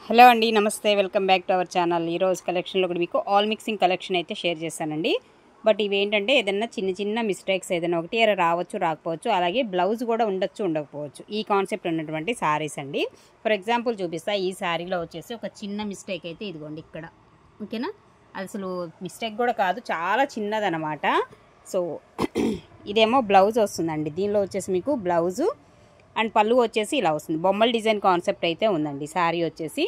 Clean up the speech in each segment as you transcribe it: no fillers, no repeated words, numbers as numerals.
Hello అండి, నమస్తే. Welcome back to our channel. ఈరోజు కలెక్షన్లో కూడా మీకు ఆల్ మిక్సింగ్ కలెక్షన్ అయితే షేర్ చేశానండి. బట్ ఇవేంటంటే ఏదైనా చిన్న చిన్న మిస్టేక్స్ ఏదైనా ఒకటి ఎర రావచ్చు, రాకపోవచ్చు. అలాగే బ్లౌజ్ కూడా ఉండొచ్చు, ఉండకపోవచ్చు. ఈ కాన్సెప్ట్ ఉన్నటువంటి శారీస్ అండి. ఫర్ ఎగ్జాంపుల్ చూపిస్తా. ఈ శారీలో వచ్చేసి ఒక చిన్న మిస్టేక్ అయితే ఇదిగోండి ఇక్కడ, ఓకేనా. అసలు మిస్టేక్ కూడా కాదు, చాలా చిన్నదనమాట. సో ఇదేమో బ్లౌజ్ వస్తుందండి. దీనిలో వచ్చేసి మీకు బ్లౌజు అండ్ పళ్ళు వచ్చేసి ఇలా వస్తుంది. బొమ్మల డిజైన్ కాన్సెప్ట్ అయితే ఉందండి. శారీ వచ్చేసి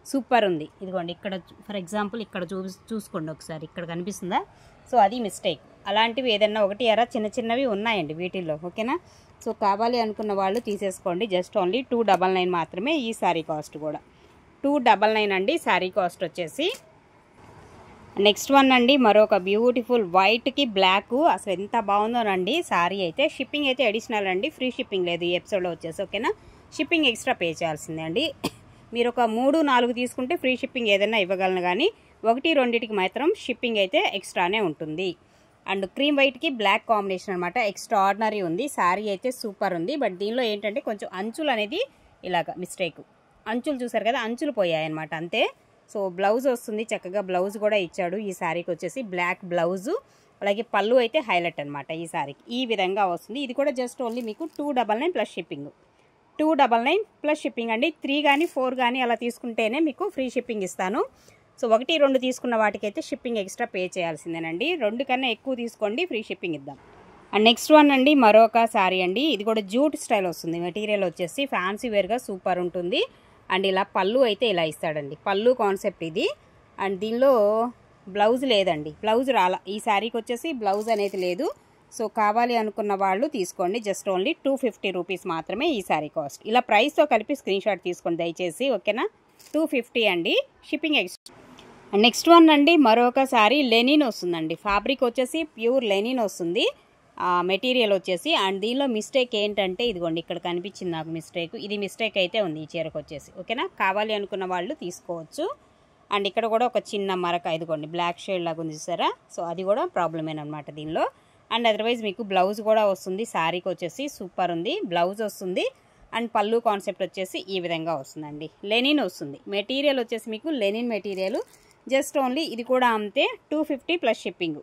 సూపర్ ఉంది. ఇదిగోండి ఇక్కడ ఫర్ ఎగ్జాంపుల్ ఇక్కడ చూసుకోండి ఒకసారి, ఇక్కడ కనిపిస్తుందా. సో అది మిస్టేక్. అలాంటివి ఏదన్నా ఒకటి ఎరా చిన్న చిన్నవి ఉన్నాయండి వీటిల్లో, ఓకేనా. సో కావాలి అనుకున్న వాళ్ళు తీసేసుకోండి. జస్ట్ ఓన్లీ 299 మాత్రమే ఈ శారీ కాస్ట్ కూడా. 299 అండి శారీ కాస్ట్ వచ్చేసి. నెక్స్ట్ వన్ అండి, మరొక బ్యూటిఫుల్ వైట్కి బ్లాక్. అసలు ఎంత బాగుందోనండి శారీ అయితే. షిప్పింగ్ అయితే అడిషనల్ అండి, ఫ్రీ షిప్పింగ్ లేదు ఈ ఎపిసోడ్లో వచ్చేసి, ఓకేనా. షిప్పింగ్ ఎక్స్ట్రా పే చేయాల్సిందే అండి. మీరు ఒక 3-4 తీసుకుంటే ఫ్రీ షిప్పింగ్ ఏదైనా ఇవ్వగలను, కానీ 1-2కి మాత్రం షిప్పింగ్ అయితే ఎక్స్ట్రానే ఉంటుంది. అండ్ క్రీమ్ వైట్కి బ్లాక్ కాంబినేషన్ అనమాట. ఎక్స్ట్రా ఆర్డినరీ ఉంది. శారీ అయితే సూపర్ ఉంది. బట్ దీనిలో ఏంటంటే కొంచెం అంచులు అనేది ఇలాగ మిస్టేక్. అంచులు చూసారు కదా, అంచులు పోయాయి అనమాట, అంతే. సో బ్లౌజ్ వస్తుంది, చక్కగా బ్లౌజ్ కూడా ఇచ్చాడు. ఈ శారీకి వచ్చేసి బ్లాక్ బ్లౌజు, అలాగే పళ్ళు అయితే హైలైట్ అనమాట ఈ శారీకి. ఈ విధంగా వస్తుంది. ఇది కూడా జస్ట్ ఓన్లీ మీకు 299 ప్లస్ షిప్పింగ్. 299 ప్లస్ షిప్పింగ్ అండి. 3 కానీ 4 కానీ అలా తీసుకుంటేనే మీకు ఫ్రీ షిప్పింగ్ ఇస్తాను. సో 1-2 తీసుకున్న వాటికైతే షిప్పింగ్ ఎక్స్ట్రా పే చేయాల్సిందేనండి. 2 కన్నా ఎక్కువ తీసుకోండి, ఫ్రీ షిప్పింగ్ ఇద్దాం. అండ్ నెక్స్ట్ వన్ అండి, మరొక శారీ అండి. ఇది కూడా జూట్ స్టైల్ వస్తుంది. మెటీరియల్ వచ్చేసి ఫ్యాన్సీ వేర్గా సూపర్ ఉంటుంది. అండ్ ఇలా పళ్ళు అయితే ఇలా ఇస్తాడండి. పళ్ళు కాన్సెప్ట్ ఇది. అండ్ దీనిలో బ్లౌజ్ లేదండి, బ్లౌజ్ రాలా ఈ శారీకి వచ్చేసి. బ్లౌజ్ అనేది లేదు. సో కావాలి అనుకున్న వాళ్ళు తీసుకోండి. జస్ట్ ఓన్లీ 250 రూపీస్ మాత్రమే ఈ శారీ కాస్ట్. ఇలా ప్రైస్తో కలిపి స్క్రీన్ షాట్ తీసుకోండి దయచేసి, ఓకేనా. 250 అండి, shipping extra. And next one అండి, మరొక శారీ లెనిన్ వస్తుందండి. ఫ్యాబ్రిక్ వచ్చేసి ప్యూర్ లెనిన్ వస్తుంది, మెటీరియల్ వచ్చేసి. అండ్ దీనిలో మిస్టేక్ ఏంటంటే ఇదిగోండి ఇక్కడ కనిపించింది నాకు మిస్టేక్. ఇది మిస్టేక్ అయితే ఉంది ఈ చీరకు వచ్చేసి, ఓకేనా. కావాలి అనుకున్న వాళ్ళు తీసుకోవచ్చు. అండ్ ఇక్కడ కూడా ఒక చిన్న మరక, ఇదిగోండి బ్లాక్ షేడ్ లాగా ఉంది చూసారా. సో అది కూడా ప్రాబ్లమేనమాట దీనిలో. అండ్ అదర్వైజ్ మీకు బ్లౌజ్ కూడా వస్తుంది. శారీకి వచ్చేసి సూపర్ ఉంది, బ్లౌజ్ వస్తుంది. అండ్ పళ్ళు కాన్సెప్ట్ వచ్చేసి ఈ విధంగా వస్తుందండి. లెనిన్ వస్తుంది. మెటీరియల్ వచ్చేసి మీకు లెనిన్ మెటీరియల్. జస్ట్ ఓన్లీ ఇది కూడా అంతే, 250 ప్లస్ షిప్పింగ్.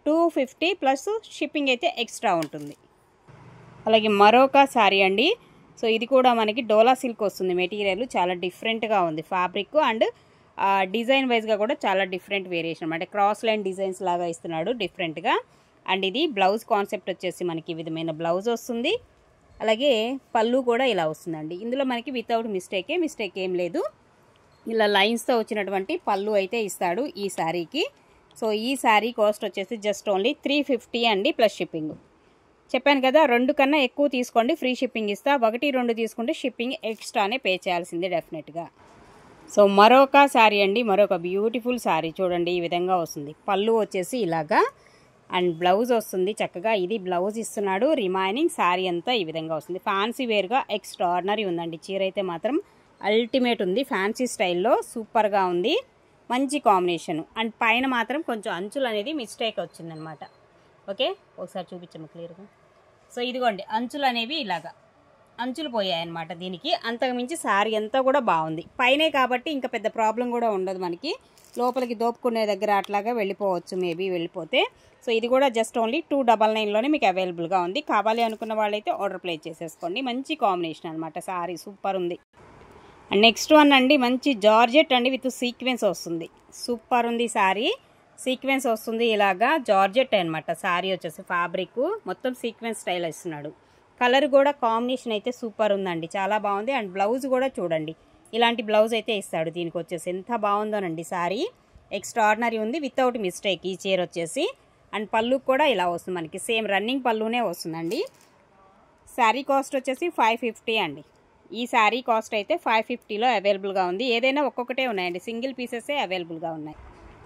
250 ప్లస్ షిప్పింగ్ అయితే ఎక్స్ట్రా ఉంటుంది. అలాగే మరొక శారీ అండి. సో ఇది కూడా మనకి డోలా సిల్క్ వస్తుంది. మెటీరియల్ చాలా డిఫరెంట్గా ఉంది ఫ్యాబ్రిక్. అండ్ డిజైన్ వైజ్గా కూడా చాలా డిఫరెంట్ వేరియేషన్ అనమాట. క్రాస్ లైన్ డిజైన్స్ లాగా ఇస్తున్నాడు డిఫరెంట్గా. అండ్ ఇది బ్లౌజ్ కాన్సెప్ట్ వచ్చేసి మనకి ఈ విధమైన బ్లౌజ్ వస్తుంది. అలాగే పళ్ళు కూడా ఇలా వస్తుందండి. ఇందులో మనకి వితౌట్ మిస్టేక్ ఏం లేదు. ఇలా లైన్స్తో వచ్చినటువంటి పళ్ళు అయితే ఇస్తాడు ఈ శారీకి. సో ఈ శారీ కాస్ట్ వచ్చేసి జస్ట్ ఓన్లీ 350 అండి ప్లస్ షిప్పింగ్. చెప్పాను కదా, 2 కన్నా ఎక్కువ తీసుకోండి, ఫ్రీ షిప్పింగ్ ఇస్తా. 1-2 తీసుకుంటే షిప్పింగ్ ఎక్స్ట్రానే పే చేయాల్సిందే డెఫినెట్గా. సో మరొక శారీ అండి, మరొక బ్యూటిఫుల్ శారీ చూడండి. ఈ విధంగా వస్తుంది. పళ్ళు వచ్చేసి ఇలాగా అండ్ బ్లౌజ్ వస్తుంది చక్కగా. ఇది బ్లౌజ్ ఇస్తున్నాడు. రిమైనింగ్ శారీ అంతా ఈ విధంగా వస్తుంది. ఫ్యాన్సీ వేర్గా ఎక్స్ట్రాడినరీ ఉందండి. చీర అయితే మాత్రం అల్టిమేట్ ఉంది. ఫ్యాన్సీ స్టైల్లో సూపర్గా ఉంది. మంచి కాంబినేషను. అండ్ పైన మాత్రం కొంచెం అంచులు అనేది మిస్టేక్ వచ్చిందనమాట, ఓకే. ఒకసారి చూపించము క్లియర్గా. సో ఇదిగోండి అంచులు అనేవి ఇలాగా అంచులు పోయాయన్నమాట దీనికి. అంతకుమించి శారీ అంతా కూడా బాగుంది. పైనే కాబట్టి ఇంకా పెద్ద ప్రాబ్లం కూడా ఉండదు మనకి. లోపలికి దోపుకునే దగ్గర అట్లాగా వెళ్ళిపోవచ్చు, మేబీ వెళ్ళిపోతే. సో ఇది కూడా జస్ట్ ఓన్లీ 299లోనే మీకు అవైలబుల్గా ఉంది. కావాలి అనుకున్న వాళ్ళైతే ఆర్డర్ ప్లేస్ చేసేసుకోండి. మంచి కాంబినేషన్ అనమాట. శారీ సూపర్ ఉంది. అండ్ నెక్స్ట్ వన్ అండి, మంచి జార్జెట్ అండి విత్ సీక్వెన్స్ వస్తుంది. సూపర్ ఉంది శారీ. సీక్వెన్స్ వస్తుంది ఇలాగా, జార్జెట్ అనమాట. శారీ వచ్చేసి ఫ్యాబ్రిక్ మొత్తం సీక్వెన్స్ స్టైల్ ఇస్తున్నాడు. కలర్ కూడా కాంబినేషన్ అయితే సూపర్ ఉందండి, చాలా బాగుంది. అండ్ బ్లౌజ్ కూడా చూడండి, ఇలాంటి బ్లౌజ్ అయితే ఇస్తాడు దీనికి వచ్చేసి. ఎంత బాగుందోనండి శారీ, ఎక్స్ట్రాడినరీ ఉంది. వితౌట్ మిస్టేక్ ఈ చీర వచ్చేసి. అండ్ పళ్ళు కూడా ఇలా వస్తుంది మనకి, సేమ్ రన్నింగ్ పళ్ళునే వస్తుందండి. శారీ కాస్ట్ వచ్చేసి 550 అండి. ఈ శారీ కాస్ట్ అయితే 550లో అవైలబుల్గా ఉంది. ఏదైనా ఒక్కొక్కటే ఉన్నాయండి, సింగిల్ పీసెసే అవైలబుల్గా ఉన్నాయి.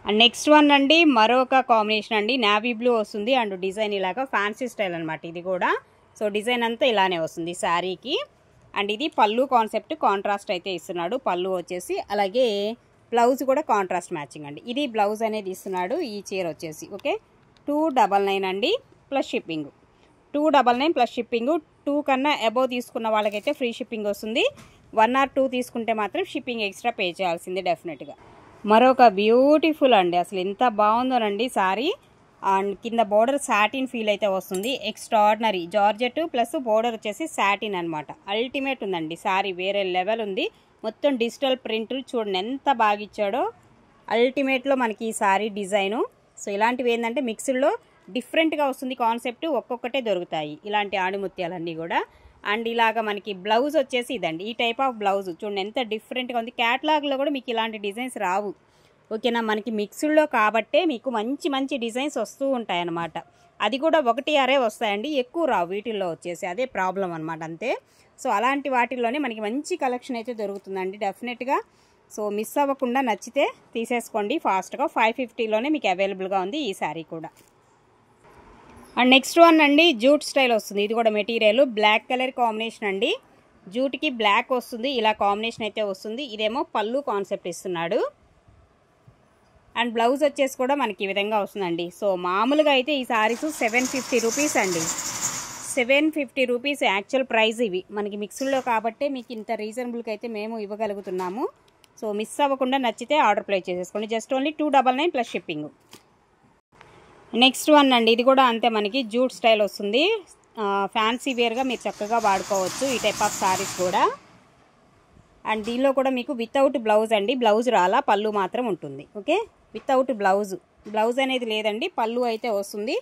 అండ్ నెక్స్ట్ వన్ అండి, మరొక కాంబినేషన్ అండి. నావీ బ్లూ వస్తుంది అండ్ డిజైన్ ఇలాగా ఫ్యాన్సీ స్టైల్ అనమాట ఇది కూడా. సో డిజైన్ అంతా ఇలానే వస్తుంది శారీకి. అండ్ ఇది పళ్ళు కాన్సెప్ట్ కాంట్రాస్ట్ అయితే ఇస్తున్నాడు. పళ్ళు వచ్చేసి అలాగే బ్లౌజ్ కూడా కాంట్రాస్ట్ మ్యాచింగ్ అండి. ఇది బ్లౌజ్ అనేది ఇస్తున్నాడు ఈ చీర వచ్చేసి, ఓకే. 299 అండి ప్లస్ షిప్పింగ్. 299 plus shipping. 2 కన్నా అబోవ్ తీసుకున్న వాళ్ళకైతే ఫ్రీ షిప్పింగ్ వస్తుంది. 1 or 2 తీసుకుంటే మాత్రం షిప్పింగ్ ఎక్స్ట్రా పే చేయాల్సిందే డెఫినెట్గా. మరొక బ్యూటిఫుల్ అండి, అసలు ఎంత బాగుందోనండి సారీ. అండ్ కింద బోర్డర్ సాటిన్ ఫీల్ అయితే వస్తుంది. ఎక్స్ట్రాడినరీ జార్జెట్ ప్లస్ బోర్డర్ వచ్చేసి సాటిన్ అనమాట. అల్టిమేట్ ఉందండి సారీ, వేరే లెవెల్ ఉంది. మొత్తం డిజిటల్ ప్రింట్లు చూడండి ఎంత బాగా ఇచ్చాడో. అల్టిమేట్లో మనకి ఈ సారీ డిజైను. సో ఇలాంటివి ఏంటంటే మిక్స్డ్లో డిఫరెంట్గా వస్తుంది కాన్సెప్ట్, ఒక్కొక్కటే దొరుకుతాయి ఇలాంటి ఆణిముత్యాలన్నీ కూడా. అండ్ ఇలాగ మనకి బ్లౌజ్ వచ్చేసి ఇదండి, ఈ టైప్ ఆఫ్ బ్లౌజ్ చూడండి ఎంత డిఫరెంట్గా ఉంది. క్యాటలాగ్లో కూడా మీకు ఇలాంటి డిజైన్స్ రావు, ఓకేనా. మనకి మిక్స్డ్లో కాబట్టే మీకు మంచి మంచి డిజైన్స్ వస్తూ ఉంటాయి అన్నమాట. అది కూడా 1 ఆరే వస్తాయండి, ఎక్కువ రావు వీటిల్లో వచ్చేసి, అదే ప్రాబ్లం అనమాట అంతే. సో అలాంటి వాటిల్లోనే మనకి మంచి కలెక్షన్ అయితే దొరుకుతుందండి డెఫినెట్గా. సో మిస్ అవ్వకుండా నచ్చితే తీసేసుకోండి ఫాస్ట్గా. 550లోనే మీకు అవైలబుల్గా ఉంది ఈ శారీ కూడా. అండ్ నెక్స్ట్ వన్ అండి, జూట్ స్టైల్ వస్తుంది. ఇది కూడా మెటీరియల్ బ్లాక్ కలర్ కాంబినేషన్ అండి, జూట్కి బ్లాక్ వస్తుంది, ఇలా కాంబినేషన్ అయితే వస్తుంది. ఇదేమో పళ్ళు కాన్సెప్ట్ ఇస్తున్నాడు. అండ్ బ్లౌజ్ వచ్చేసి కూడా మనకి ఈ విధంగా వస్తుందండి. సో మామూలుగా అయితే ఈ సారీస్ 750 రూపీస్ అండి, 750 రూపీస్ యాక్చువల్ ప్రైస్. ఇవి మనకి మిక్స్డ్లో కాబట్టే మీకు ఇంత రీజనబుల్గా అయితే మేము ఇవ్వగలుగుతున్నాము. సో మిస్ అవ్వకుండా నచ్చితే ఆర్డర్ ప్లేస్ చేసేసుకోండి. Just only 299 plus shipping. Next one అండి, ఇది కూడా అంతే మనకి జూట్ స్టైల్ వస్తుంది. ఫ్యాన్సీ వేర్గా మీరు చక్కగా వాడుకోవచ్చు ఈ టైప్ ఆఫ్ సారీస్ కూడా. అండ్ దీనిలో కూడా మీకు వితౌట్ బ్లౌజ్ అండి, బ్లౌజ్ రాలా, పళ్ళు మాత్రం ఉంటుంది. ఓకే, వితౌట్ బ్లౌజ్ అనేది లేదండి, పళ్ళు అయితే వస్తుంది.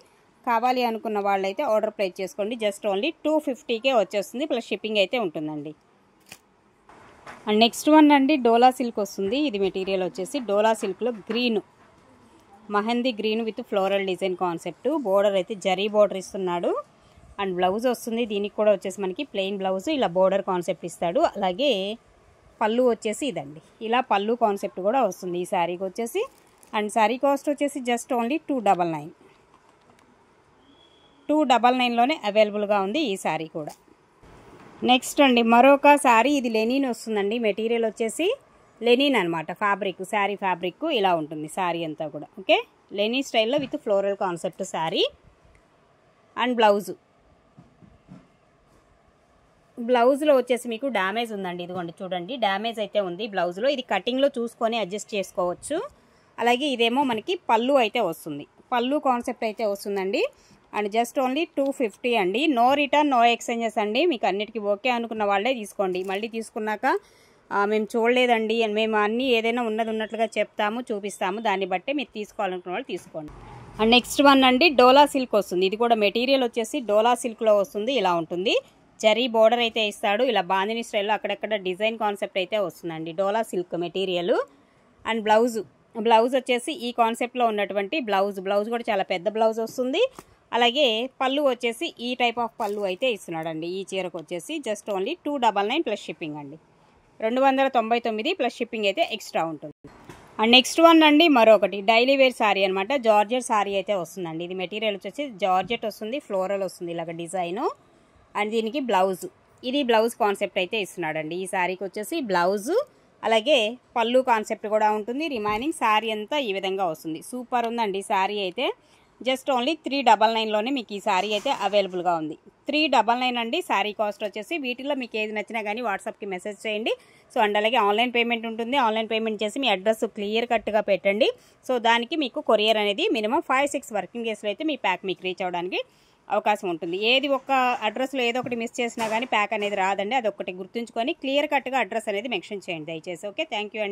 కావాలి అనుకున్న వాళ్ళైతే ఆర్డర్ ప్లేస్ చేసుకోండి. జస్ట్ ఓన్లీ 250కే వచ్చేస్తుంది, ప్లస్ షిప్పింగ్ అయితే ఉంటుందండి. అండ్ నెక్స్ట్ వన్ అండి, డోలా సిల్క్ వస్తుంది. ఇది మెటీరియల్ వచ్చేసి డోలా సిల్క్లో green, mehndi green with floral design concept. Border అయితే జరీ బోర్డర్ ఇస్తున్నాడు. అండ్ బ్లౌజ్ వస్తుంది, దీనికి కూడా వచ్చేసి మనకి ప్లెయిన్ బ్లౌజ్, ఇలా బోర్డర్ కాన్సెప్ట్ ఇస్తాడు. అలాగే పళ్ళు వచ్చేసి ఇదండి, ఇలా పళ్ళు కాన్సెప్ట్ కూడా వస్తుంది ఈ శారీకి వచ్చేసి. అండ్ శారీ కాస్ట్ వచ్చేసి జస్ట్ ఓన్లీ 299లోనే అవైలబుల్గా ఉంది ఈ శారీ కూడా. నెక్స్ట్ అండి మరొక శారీ, ఇది లెనిన్ వస్తుందండి. మెటీరియల్ వచ్చేసి లెనిన్ అనమాట, ఫ్యాబ్రిక్, శారీ ఫ్యాబ్రిక్ ఇలా ఉంటుంది శారీ అంతా కూడా. ఓకే, లెనిన్ స్టైల్లో with floral concept sari. And బ్లౌజ్లో వచ్చేసి మీకు డ్యామేజ్ ఉందండి, ఇదిగోండి చూడండి డ్యామేజ్ అయితే ఉంది బ్లౌజ్లో. ఇది కటింగ్లో చూసుకొని అడ్జస్ట్ చేసుకోవచ్చు. అలాగే ఇదేమో మనకి పళ్ళు అయితే వస్తుంది, పళ్ళు కాన్సెప్ట్ అయితే వస్తుందండి. అండ్ జస్ట్ ఓన్లీ 250 అండి. నో రిటర్న్ నో ఎక్స్చేంజెస్ అండి. మీకు అన్నిటికీ ఓకే అనుకున్న వాళ్ళే తీసుకోండి. మళ్ళీ తీసుకున్నాక మేము చూడలేదండి అని మేము అన్నీ ఏదైనా ఉన్నట్లుగా చెప్తాము, చూపిస్తాము, దాన్ని బట్టే మీరు తీసుకోవాలనుకున్న వాళ్ళు తీసుకోండి. అండ్ నెక్స్ట్ వన్ అండి, డోలా సిల్క్ వస్తుంది. ఇది కూడా మెటీరియల్ వచ్చేసి డోలా సిల్క్లో వస్తుంది, ఇలా ఉంటుంది. జరీ బోర్డర్ అయితే ఇస్తాడు, ఇలా బాందిని స్టైల్లో అక్కడక్కడ డిజైన్ కాన్సెప్ట్ అయితే వస్తుందండి. డోలా సిల్క్ మెటీరియల్. అండ్ బ్లౌజ్ వచ్చేసి ఈ కాన్సెప్ట్లో ఉన్నటువంటి బ్లౌజ్ కూడా చాలా పెద్ద బ్లౌజ్ వస్తుంది. అలాగే పళ్ళు వచ్చేసి ఈ టైప్ ఆఫ్ పళ్ళు అయితే ఇస్తున్నాడండి ఈ చీరకు వచ్చేసి. జస్ట్ ఓన్లీ 299 ప్లస్ షిప్పింగ్ అండి, 299 ప్లస్ షిప్పింగ్ అయితే ఎక్స్ట్రా ఉంటుంది. అండ్ నెక్స్ట్ వన్ అండి మరొకటి డైలీ వేర్ శారీ అనమాట, జార్జెట్ శారీ అయితే వస్తుందండి. ఇది మెటీరియల్ వచ్చేసి జార్జెట్ వస్తుంది, ఫ్లోరల్ వస్తుంది ఇలాగ డిజైను. అండ్ దీనికి ఇది బ్లౌజ్ కాన్సెప్ట్ అయితే ఇస్తున్నాడండి ఈ శారీకి వచ్చేసి. బ్లౌజు అలాగే పళ్ళు కాన్సెప్ట్ కూడా ఉంటుంది. రిమైనింగ్ శారీ అంతా ఈ విధంగా వస్తుంది. సూపర్ ఉందండి శారీ అయితే. జస్ట్ ఓన్లీ 399లోనే మీకు ఈ శారీ అయితే అవైలబుల్గా ఉంది. 399 అండి శారీ కాస్ట్ వచ్చేసి. వీటిలో మీకు ఏది నచ్చినా కానీ వాట్సాప్కి మెసేజ్ చేయండి. సో అండ్ అలాగే ఆన్లైన్ పేమెంట్ ఉంటుంది. ఆన్లైన్ పేమెంట్ చేసి మీ అడ్రస్ క్లియర్ కట్గా పెట్టండి. సో దానికి మీకు కొరియర్ అనేది మినిమం 5-6 వర్కింగ్ డేస్లో అయితే మీ ప్యాక్ మీకు రీచ్ అవ్వడానికి అవకాశం ఉంటుంది. ఏది ఒక అడ్రస్లో ఏదో ఒకటి మిస్ చేసినా కానీ ప్యాక్ అనేది రాదండి. అదొకటి గుర్తుంచుకొని క్లియర్ కట్గా అడ్రస్ అనేది మెన్షన్ చేయండి దయచేసి. ఓకే, థ్యాంక్ యూ అండి.